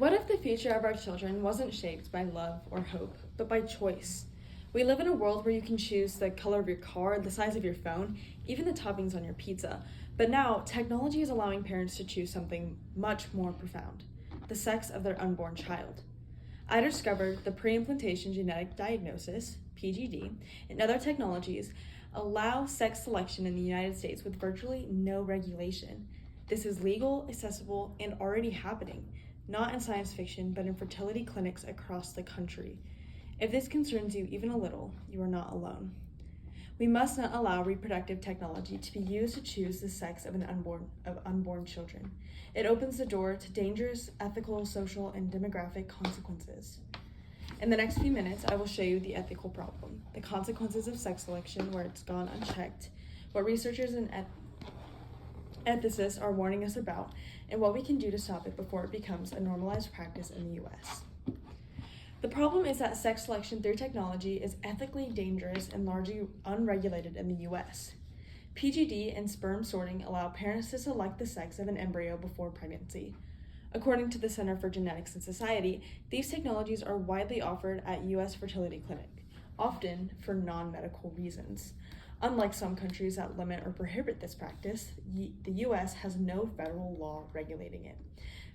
What if the future of our children wasn't shaped by love or hope, but by choice? We live in a world where you can choose the color of your car, the size of your phone, even the toppings on your pizza. But now, technology is allowing parents to choose something much more profound: the sex of their unborn child. I discovered the pre-implantation genetic diagnosis, PGD, and other technologies allow sex selection in the United States with virtually no regulation. This is legal, accessible, and already happening, not in science fiction, but in fertility clinics across the country. If this concerns you even a little, you are not alone. We must not allow reproductive technology to be used to choose the sex of unborn children. It opens the door to dangerous ethical, social, and demographic consequences. In the next few minutes, I will show you the ethical problem, the consequences of sex selection where it's gone unchecked, what researchers and ethicists are warning us about, and what we can do to stop it before it becomes a normalized practice in the US. The problem is that sex selection through technology is ethically dangerous and largely unregulated in the US. PGD and sperm sorting allow parents to select the sex of an embryo before pregnancy. According to the Center for Genetics and Society, these technologies are widely offered at US fertility clinics, often for non-medical reasons. Unlike some countries that limit or prohibit this practice, the US has no federal law regulating it.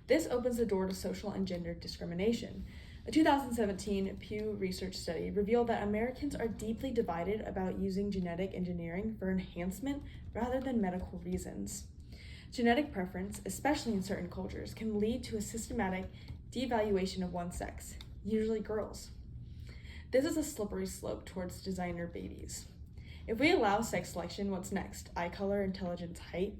This opens the door to social and gender discrimination. A 2017 Pew Research study revealed that Americans are deeply divided about using genetic engineering for enhancement rather than medical reasons. Genetic preference, especially in certain cultures, can lead to a systematic devaluation of one's sex, usually girls. This is a slippery slope towards designer babies. If we allow sex selection, what's next? Eye color, intelligence, height?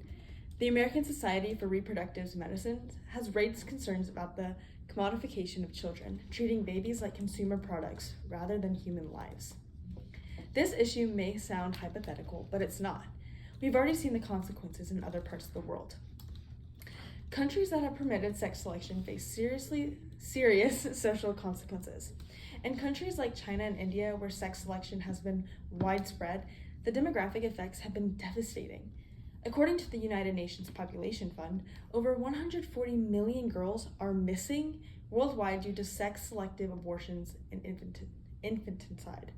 The American Society for Reproductive Medicine has raised concerns about the commodification of children, treating babies like consumer products rather than human lives. This issue may sound hypothetical, but it's not. We've already seen the consequences in other parts of the world. Countries that have permitted sex selection face serious social consequences. In countries like China and India, where sex selection has been widespread, the demographic effects have been devastating. According to the United Nations Population Fund, over 140 million girls are missing worldwide due to sex-selective abortions and infanticide.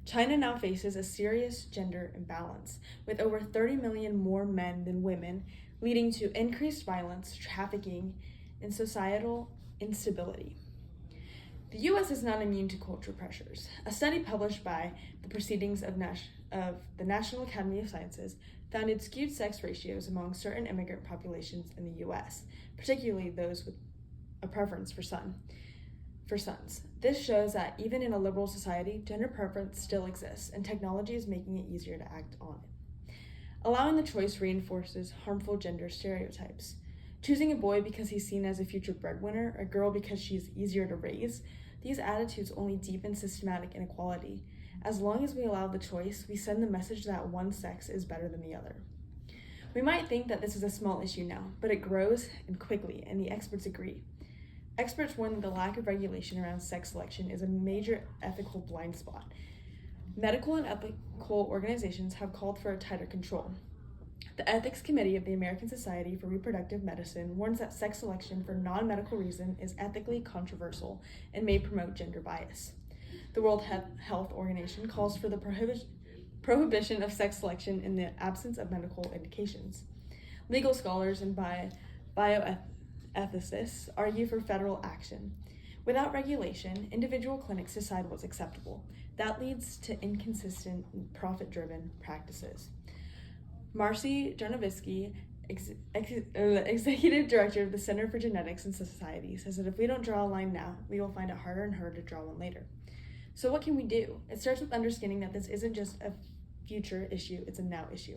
China now faces a serious gender imbalance, with over 30 million more men than women, leading to increased violence, trafficking, and societal instability. The U.S. is not immune to culture pressures. A study published by the Proceedings of the National Academy of Sciences found skewed sex ratios among certain immigrant populations in the U.S., particularly those with a preference for sons. This shows that even in a liberal society, gender preference still exists, and technology is making it easier to act on it. Allowing the choice reinforces harmful gender stereotypes. Choosing a boy because he's seen as a future breadwinner, a girl because she's easier to raise, these attitudes only deepen systematic inequality. As long as we allow the choice, we send the message that one sex is better than the other. We might think that this is a small issue now, but it grows and quickly, and the experts agree. Experts warn that the lack of regulation around sex selection is a major ethical blind spot. Medical and ethical organizations have called for a tighter control. The Ethics Committee of the American Society for Reproductive Medicine warns that sex selection for non-medical reason is ethically controversial and may promote gender bias. The World Health Organization calls for the prohibition of sex selection in the absence of medical indications. Legal scholars and bioethicists argue for federal action. Without regulation, individual clinics decide what's acceptable. That leads to inconsistent, profit-driven practices. Marcy Jarnovisky, executive director of the Center for Genetics and Society, says that if we don't draw a line now, we will find it harder and harder to draw one later. So what can we do? It starts with understanding that this isn't just a future issue, it's a now issue.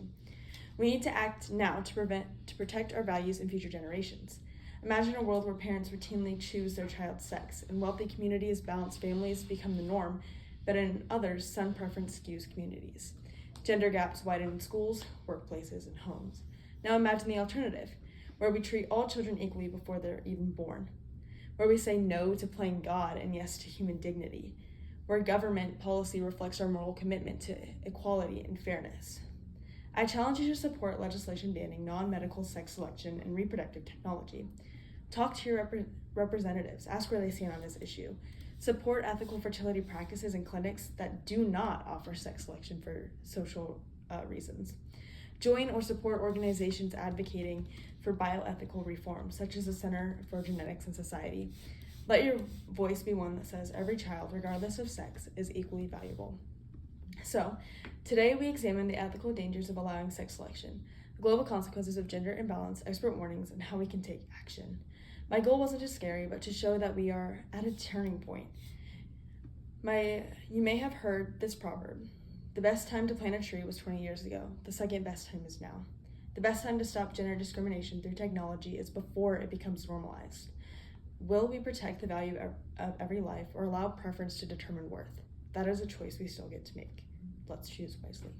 We need to act now to protect our values in future generations. Imagine a world where parents routinely choose their child's sex. In wealthy communities, balanced families become the norm, but in others, son preference skews communities. Gender gaps widen in schools, workplaces, and homes. Now imagine the alternative, where we treat all children equally before they're even born, where we say no to playing God and yes to human dignity, where government policy reflects our moral commitment to equality and fairness. I challenge you to support legislation banning non-medical sex selection and reproductive technology. Talk to your representatives. Ask where they stand on this issue. Support ethical fertility practices and clinics that do not offer sex selection for social reasons. Join or support organizations advocating for bioethical reform, such as the Center for Genetics and Society. Let your voice be one that says every child, regardless of sex, is equally valuable. So, today we examine the ethical dangers of allowing sex selection, the global consequences of gender imbalance, expert warnings, and how we can take action. My goal wasn't to scare you, but to show that we are at a turning point. You may have heard this proverb: the best time to plant a tree was 20 years ago. The second best time is now. The best time to stop gender discrimination through technology is before it becomes normalized. Will we protect the value of every life or allow preference to determine worth? That is a choice we still get to make. Let's choose wisely.